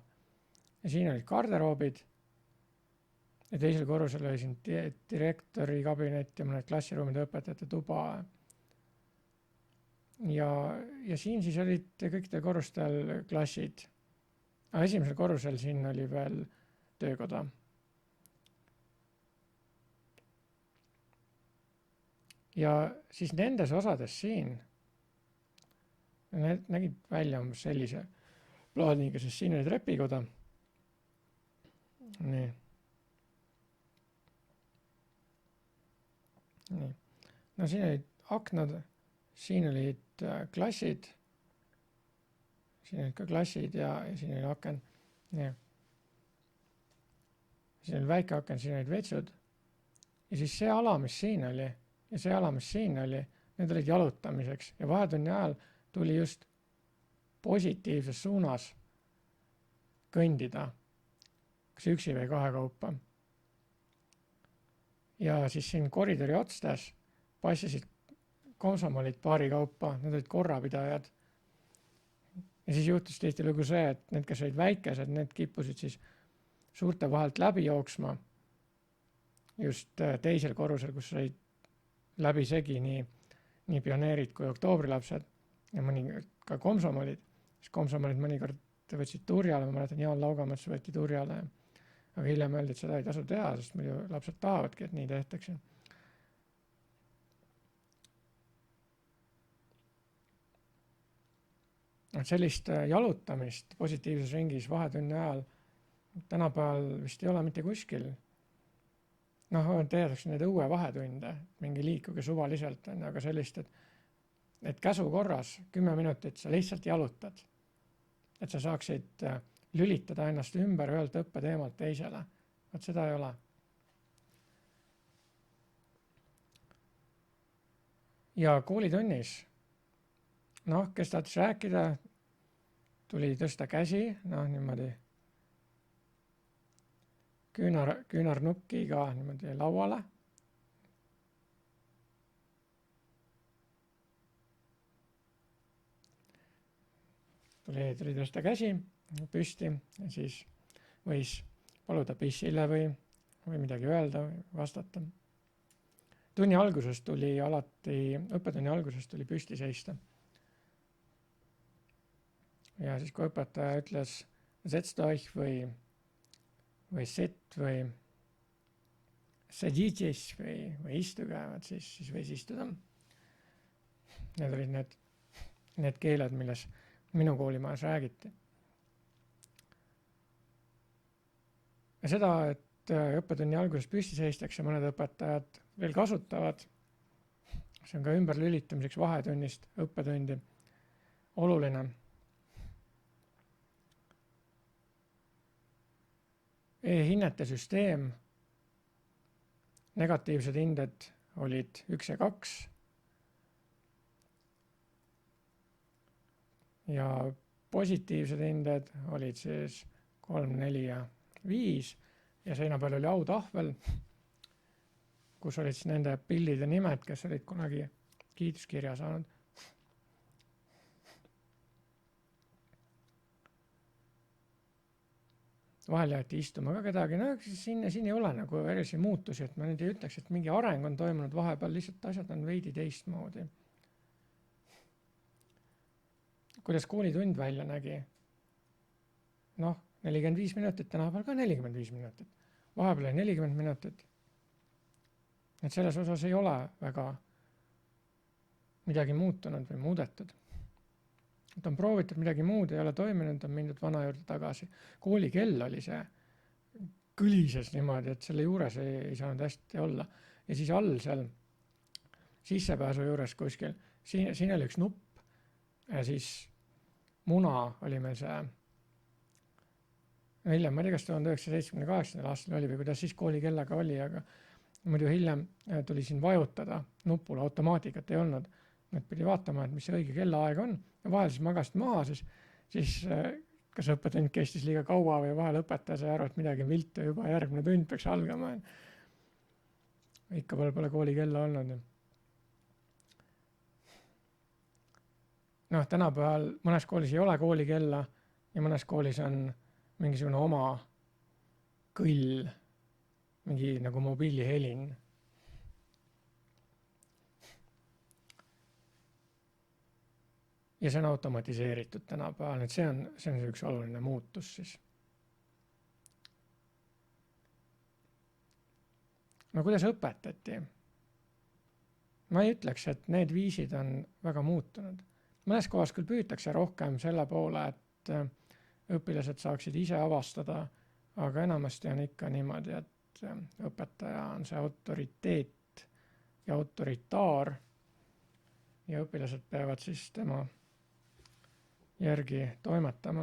ja siin olid garderoobid ja teisel korrusel oli siin direktori kabinet ja mõned klassiruumid, õpetajate tuba. Ja siin siis olid kõikidel korrustel klassid. Esimesel korrusel siin oli veel töökoda. Ja siis nendes osades siin need nägid välja umbes sellise plaaniga, sest siin oli trepikoda. Nii. Siin olid aknad, siin olid klassid. Siin olid ka klassid ja siin oli aken. Nii. Siin oli väike aken, siin olid vetsud. Ja siis see ala, mis siin oli ja see ala, mis siin oli, need olid jalutamiseks ja vahetunni ajal tuli just positiivses suunas kõndida, kas üksi või 2 kaupa. Ja siis siin koridori otstes passisid komsomolid paari kaupa, need olid korrapidajad. Ja siis juhtus tihtilugu see, et need, kes olid väikesed, need kippusid siis suurte vahelt läbi jooksma just teisel korrusel, kus olid läbisegi nii pioneerid kui oktoobrilapsed ja mõnikord ka komsomolid. Siis komsomolid mõnikord võtsid turjale, ma mäletan Jaan Laugamets võeti turjale, aga hiljem öeldi, et seda ei tasu teha, sest muidu lapsed tahavadki, et nii tehtakse. Sellist jalutamist positiivses ringis vahetunni ajal tänapäeval vist ei ole mitte kuskil. Teadaks need õue vahetunde, mingi liikuge suvaliselt, aga sellist, et käsu korras 10 minutit sa lihtsalt jalutad, et sa saaksid lülitada ennast ümber ühelt õppeteemalt teisele. Vaat seda ei ole. Ja koolitunnis, kes tahtis rääkida, tuli tõsta käsi, niimoodi küünarnukkiga niimoodi lauale. Tuli tõsta käsi püsti ja siis võis paluda pissile või midagi öelda või vastata. Õppetunni alguses tuli püsti seista. Ja siis kui õpetaja ütles setzt euch või sit või saditis või istuge, siis võis istuda. Need olid need keeled, milles minu koolimajas räägiti. Ja seda, et õppetunni alguses püsti seistakse, mõned õpetajad veel kasutavad. See on ka ümberlülitamiseks vahetunnist õppetundi oluline. E-hinnete süsteem, negatiivsed hinded olid 1 ja 2 ja positiivsed hinded olid siis 3, 4 ja 5 ja seina peal oli autahvel, kus olid siis nende pildid ja nimed, kes olid kunagi kiituskirja saanud. Vahel jäeti istuma ka kedagi, no siin ei ole nagu erilisi muutusi, et ma nüüd ei ütleks, et mingi areng on toimunud vahepeal, lihtsalt asjad on veidi teistmoodi. Kuidas koolitund välja nägi? Noh, 45 minutit, tänapäeval ka 45 minutit. Vahepeal oli 40 minutit. Et selles osas ei ole väga midagi muutunud või muudetud. Et on proovitud midagi muud, ei ole toiminud, on mindud vana juurde tagasi. Kooli kell oli see kõlises niimoodi, et selle juures ei saanud hästi olla. Ja siis all seal sissepääsu juures kuskil, siin oli üks nupp ja siis muna oli meil see, hiljem, ma ei tea, kas 1978. aastal oli või kuidas siis kooli kellaga oli, aga muidu hiljem tuli siin vajutada nupule, automaatikat ei olnud. Nad pidi vaatama, et mis see õige kellaaeg on ja vahel siis magasid maha, siis kas õppetund kestis liiga kaua või vahel õpetaja sai aru, et midagi on viltu ja juba järgmine tund peaks algama. Ikka pole kooli kella olnud. Noh, tänapäeval mõnes koolis ei ole kooli kella ja mõnes koolis on mingisugune oma kõll, mingi nagu mobiilihelin. Ja see on automatiseeritud tänapäeval, et see on üks oluline muutus siis. No kuidas õpetati? Ma ei ütleks, et need viisid on väga muutunud. Mõnes kohas küll püütakse rohkem selle poole, et õpilased saaksid ise avastada, aga enamasti on ikka niimoodi, et õpetaja on see autoriteet ja autoritaar ja õpilased peavad siis tema järgi toimetama.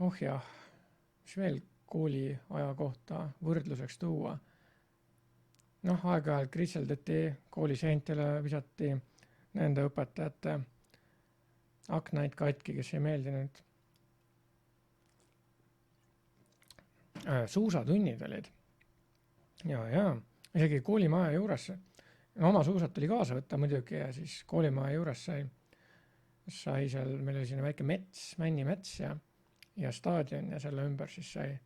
Oh jah, mis veel kooli aja kohta võrdluseks tuua? Noh, aeg-ajalt kritseldati, kooli seintele visati nende õpetajate aknaid katki, kes ei meeldinud. Suusatunnid olid. Ja, isegi koolimaja juures. Oma suusad tuli kaasa võtta muidugi ja siis koolimaja juures sai seal, meil oli siin väike mets, männimets ja staadion ja selle ümber siis sai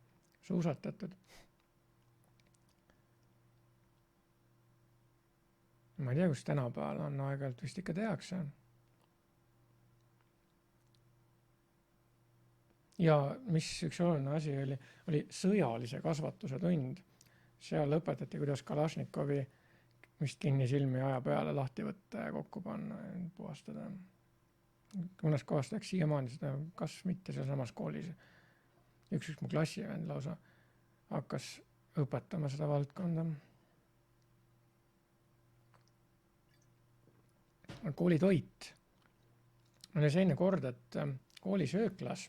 suusatatud. Ma ei tea, kus tänapäeval on, aeg-ajalt vist ikka tehakse. Ja mis üks oluline asi oli sõjalise kasvatuse tund. Seal õpetati, kuidas Kalašnikovi vist kinni silmi aja peale lahti võtta ja kokku panna ja puhastada. Mõnes kohas tehakse siiamaani seda, kas mitte seal samas koolis. Üks mu klassivend lausa hakkas õpetama seda valdkonda. Kooli toit. Oli selline kord, et kooli sööklas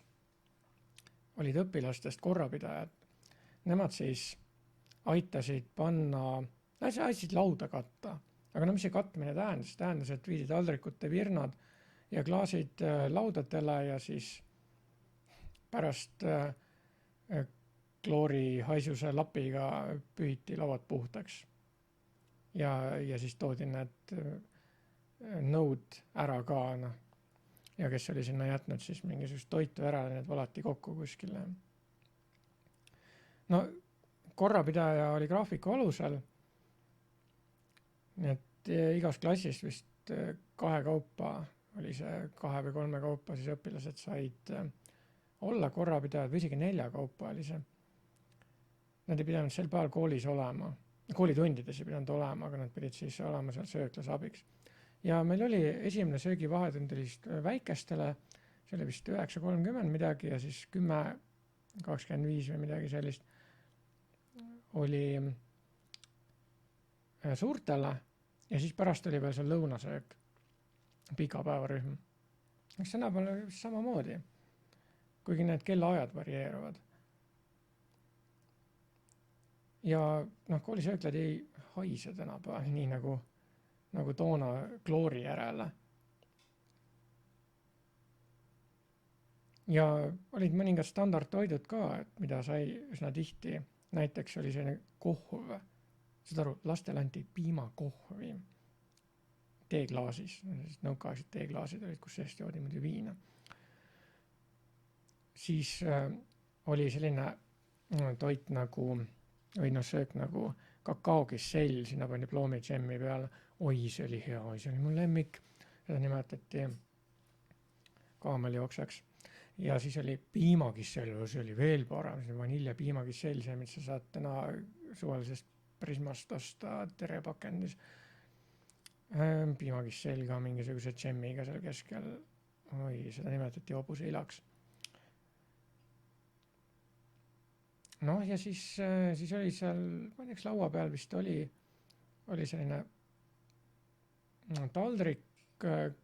olid õpilastest korrapidajad. Nemad siis aitasid panna, aitasid lauda katta. Aga mis see katmine tähendas? Tähendas, et viidi taldrikute virnad ja klaasid laudadele ja siis pärast kloorihaisuse lapiga pühiti lauad puhtaks. Ja siis toodi need nõud ära ka. Ja kes oli sinna jätnud siis mingisugust toitu ära, need valati kokku kuskile. No, korrapidaja oli graafiku alusel. Nii et igas klassis vist 2 kaupa oli see 2 või 3 kaupa, siis õpilased said olla korrapidajad või isegi 4 kaupa oli see. Nad ei pidanud sel päeval koolis olema, koolitundides ei pidanud olema, aga nad pidid siis olema seal sööklas abiks. Ja meil oli esimene söögivahetund väikestele, see oli vist 9:30 midagi ja siis 10:25 või midagi sellist oli suurtele ja siis pärast oli veel seal lõunasöök, pika päevarühm. Eks tänapäeval oli samamoodi. kuigi need kellaajad varieeruvad. Ja koolisööklad ei haise tänapäeval nii nagu toona kloori järele. Ja olid mõningad standardtoidud ka, mida sai üsna tihti. Näiteks oli selline kohv. Saad aru, lastele anti piimakohvi teeklaasis. Nõukaaegsed teeklaasid olid, kus seest joodi muidu viina. Siis oli selline toit või söök nagu kakaokissell, sinna pandi ploomitšemmi peale. Oi, see oli hea, see oli mu lemmik. Seda nimetati kaameljookseks. Ja siis oli piimakissell, see oli veel parem, see vanilja piimakissell, see, mis sa saad täna suvalisest Prismast osta terepakendis. Piimakissell ka mingisuguse džemmiga seal keskel. Oi, seda nimetati hobuse ilaks. Ja siis oli seal, ma ei tea, laua peal vist oli selline taldrik,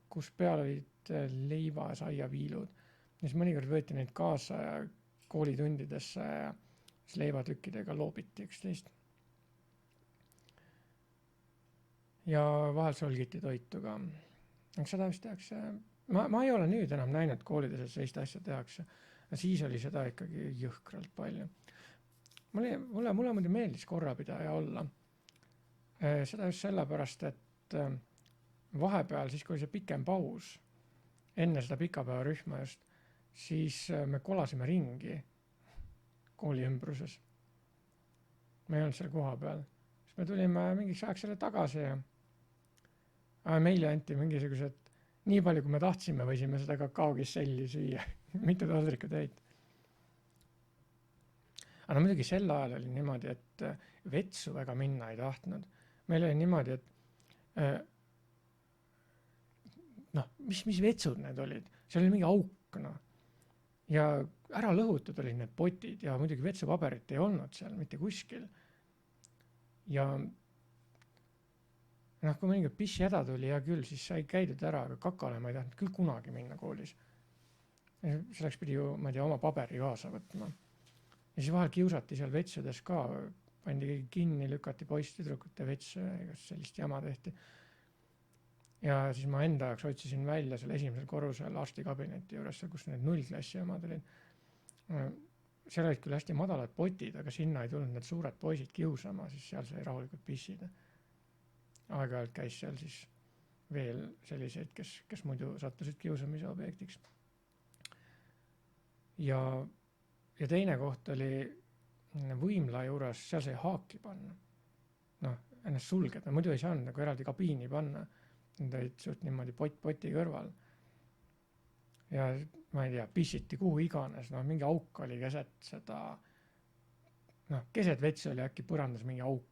kus peal olid leiva ja saiaviilud. Siis mõnikord võeti neid kaasa ja koolitundidesse ja siis leivatükkidega loobiti üksteist. Ja vahel solgiti toitu ka. Seda vist tehakse. Ma ei ole nüüd enam näinud koolides, et sellist asja tehakse. Siis oli seda ikkagi jõhkralt palju. Mulle muidu meeldis korrapidaja olla. Seda just sellepärast, et vahepeal, siis kui oli see pikem paus, enne seda pikapäevarühma just, siis me kolasime ringi kooli ümbruses. Me ei olnud seal koha peal. Siis me tulime mingiks ajaks selle tagasi ja meile anti mingisugused, nii palju kui me tahtsime, võisime seda kakaokisselli süüa, mitte taldriku täit. Aga muidugi sel ajal oli niimoodi, et vetsu väga minna ei tahtnud. Meil oli niimoodi, et mis vetsud need olid? Seal oli mingi auk, ja ära lõhutud olid need potid ja muidugi vetsupaberit ei olnud seal mitte kuskil. Ja kui mõningad pissihäda tuli, ja küll, siis sai käidud ära, aga kakale ma ei tahtnud küll kunagi minna koolis. Selleks pidi ju, ma ei tea, oma paberi kaasa võtma. Ja siis vahel kiusati seal vetsudes ka, pandi kinni, lükati poisttüdrukute vetsu ja sellist jama tehti. Ja siis ma enda jaoks otsisin välja seal esimesel korrusel arstikabineti juures, kus need nullklassi omad olid. Seal olid küll hästi madalad potid, aga sinna ei tulnud need suured poisid kiusama, siis seal sai rahulikult pissida. Aeg-ajalt käis seal siis veel selliseid, kes muidu sattusid kiusamise objektiks. Ja teine koht oli võimla juures, seal sai haaki panna. Ennast sulgeda, muidu ei saanud nagu eraldi kabiini panna. Need olid suht niimoodi poti kõrval. Ja ma ei tea, pissiti kuhu iganes, mingi auk oli keset seda, keset vetsi oli äkki põrandas mingi auk.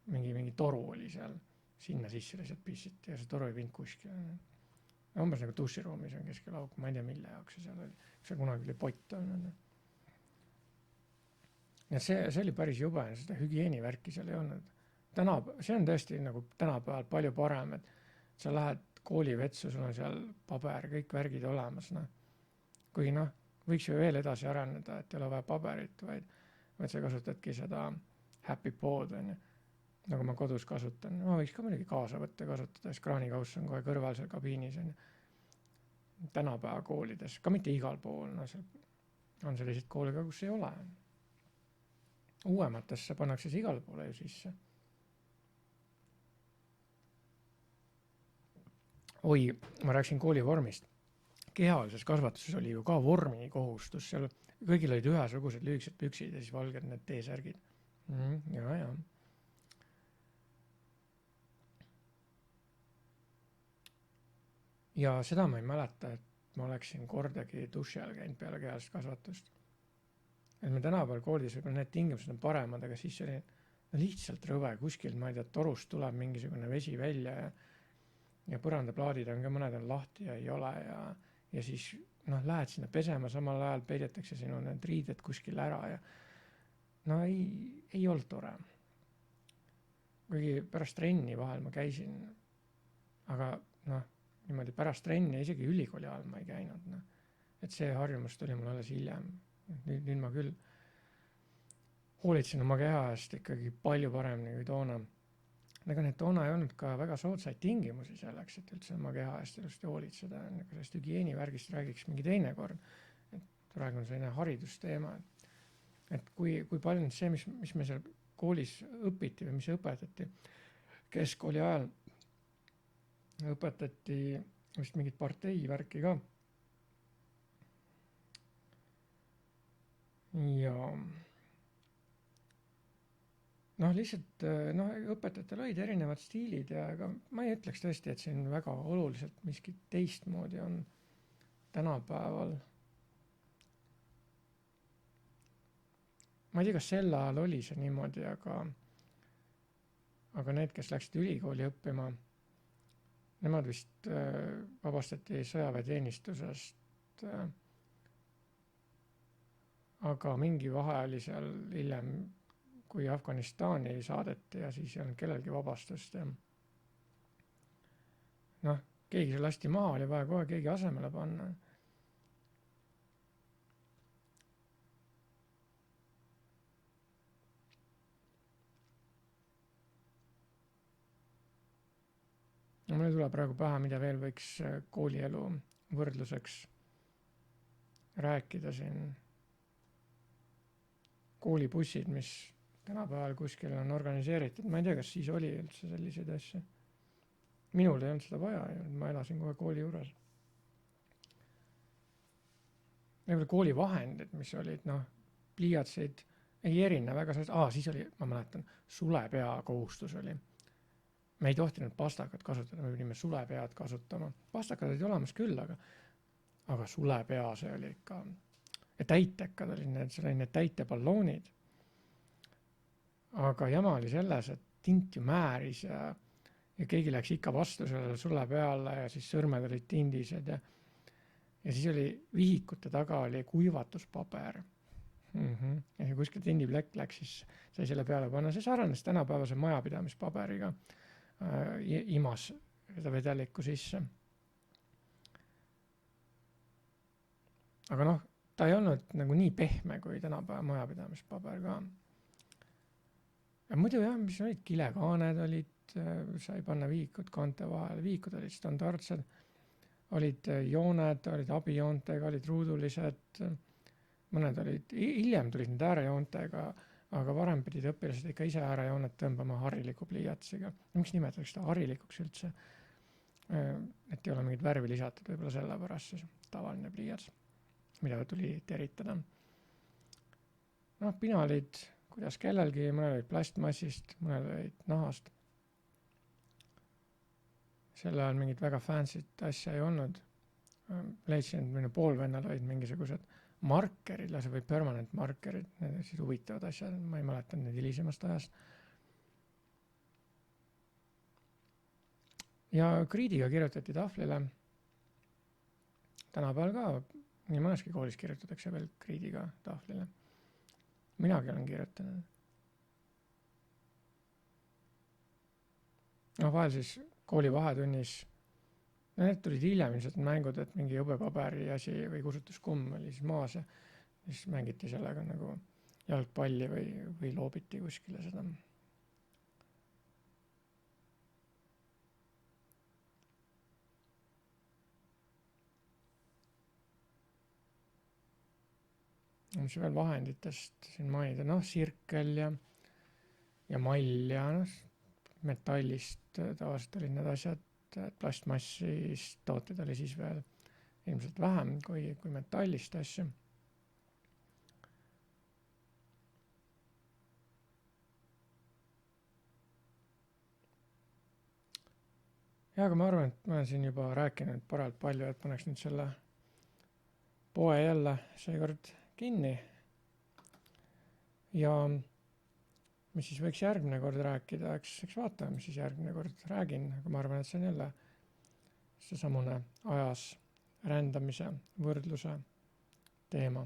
Mingi toru oli seal, sinna sisse lihtsalt pissiti ja see toru ei viinud kuskil. Umbes nagu duširuumis on keskel auk, ma ei tea mille jaoks see seal oli, see kunagi oli pott olnud. Ja see oli päris jube, seda hügieenivärki seal ei olnud. See on tõesti nagu tänapäeval palju parem, et sa lähed koolivetsu, sul on seal paber, kõik värgid olemas. Kui võiks ju veel edasi areneda, et ei ole vaja paberit, vaid sa kasutadki seda Happy Pod, nagu ma kodus kasutan. Ma võiks ka muidugi kaasa võtta kasutada, siis kraanikauss on kohe kõrval seal kabiinis. Tänapäeva koolides, ka mitte igal pool, on sellised kooli ka, kus ei ole. Uuematesse pannakse see igal poole ju sisse. Oi, ma rääksin kooli vormist. Kehalises kasvatuses oli ju ka vormi kohustus. Seal kõigil olid ühesugused lühikesed püksid ja siis valged need T-särgid. Ja. Ja seda ma ei mäleta, et ma oleksin kordagi duši all käinud peale kehalist kasvatust. Et me tänapäeval koolides võib-olla need tingimused on paremad, aga siis oli lihtsalt rõve kuskil, ma ei tea, torust tuleb mingisugune vesi välja ja põrandaplaadid on ka, mõned on lahti ja ei ole ja siis lähed sinna pesema, samal ajal peidetakse sinu need riided kuskil ära ja ei olnud tore. Kuigi pärast trenni vahel ma käisin, aga niimoodi pärast trenni, isegi ülikooli ajal ma ei käinud. et see harjumus tuli mul alles hiljem. Nüüd ma küll hoolitsen oma keha eest ikkagi palju paremini kui toona. Aga need toona ei olnud ka väga soodsaid tingimusi selleks, et üldse oma keha eest ilusti hoolitseda. Sellest hügieenivärgist räägiks mingi teine kord. Et praegu on selline haridusteema. Et kui palju see, mis me seal koolis õpiti või mis õpetati, keskkooli ajal õpetati vist mingit parteivärki ka. Ja lihtsalt õpetajatel olid erinevad stiilid ja ega ma ei ütleks tõesti, et siin väga oluliselt miski teistmoodi on tänapäeval. Ma ei tea, kas sel ajal oli see niimoodi, aga need, kes läksid ülikooli õppima, nemad vist vabastati sõjaväeteenistusest, aga mingi vahe oli seal hiljem, kui Afganistani saadeti ja siis ei olnud kellelgi vabastust. Ja keegi lasti maha, oli vaja kohe keegi asemele panna. Mulle tuleb praegu pähe, mida veel võiks koolielu võrdluseks rääkida siin. Koolibussid, mis tänapäeval kuskil on organiseeritud. Ma ei tea, kas siis oli üldse selliseid asju. Minul ei olnud seda vaja, ma elasin kohe kooli juures. Võib-olla koolivahendid, mis olid, pliiatsid, ei erine väga sellest. Siis oli, ma mäletan, sulepea kohustus oli. Me ei tohtinud pastakat kasutada, me pidime sulepead kasutama. Pastakad olid olemas küll, aga sulepea see oli ikka. Ja täitekad olid need täiteballoonid. Aga jama oli selles, et tint ju määris ja keegi läks ikka vastu sellele sulepeale ja siis sõrmed olid tindised ja siis oli vihikute taga oli kuivatuspaber. Ja kui kuskil tindiplekk läks, siis sai selle peale panna. See sarnanes tänapäevase majapidamispaberiga. Imas seda vedelikku sisse. Aga ta ei olnud nagu nii pehme kui tänapäeva majapidamispaber ka. Ja muidu jah, mis olid kilekaaned olid, sai panna vihikud kaante vahel, vihikud olid standardsed, olid jooned, olid abijoontega, olid ruudulised, mõned olid, hiljem tulid need äärejoontega, aga varem pidid õpilased ikka ise äärejoonet tõmbama hariliku pliiatsiga. Miks nimetaks seda harilikuks üldse? Et ei ole mingit värvi lisatud, võib-olla sellepärast siis tavaline pliiats, mida tuli teritada. Pinalid, kuidas kellelgi, mõnel olid plastmassist, mõnel olid nahast. Selle ajal mingit väga fancy't asja ei olnud. Leidsin, et minu poolvennal olid mingisugused markerid, või permanent markerid, need siis huvitavad asjad, ma ei mäleta need hilisemast ajast. Ja kriidiga kirjutati tahvlile. Tänapäeval ka, nii mõneski koolis kirjutatakse veel kriidiga tahvlile. Minagi olen kirjutanud. Vahel siis kooli vahetunnis need tulid hiljem ilmselt mängud, et mingi jõbepaberi asi või kusutuskumm oli siis maas ja siis mängiti sellega nagu jalgpalli või loobiti kuskile seda. Mis veel vahenditest siin mainida, sirkel ja mall ja metallist tavaliselt olid need asjad, plastmassist tooted oli siis veel ilmselt vähem kui metallist asju. Ja aga ma arvan, et ma olen siin juba rääkinud paralt palju, et paneks nüüd selle poe jälle seekord kinni. Ja mis siis võiks järgmine kord rääkida, eks vaatame, mis siis järgmine kord räägin, aga ma arvan, et see on jälle seesamune ajas rändamise võrdluse teema.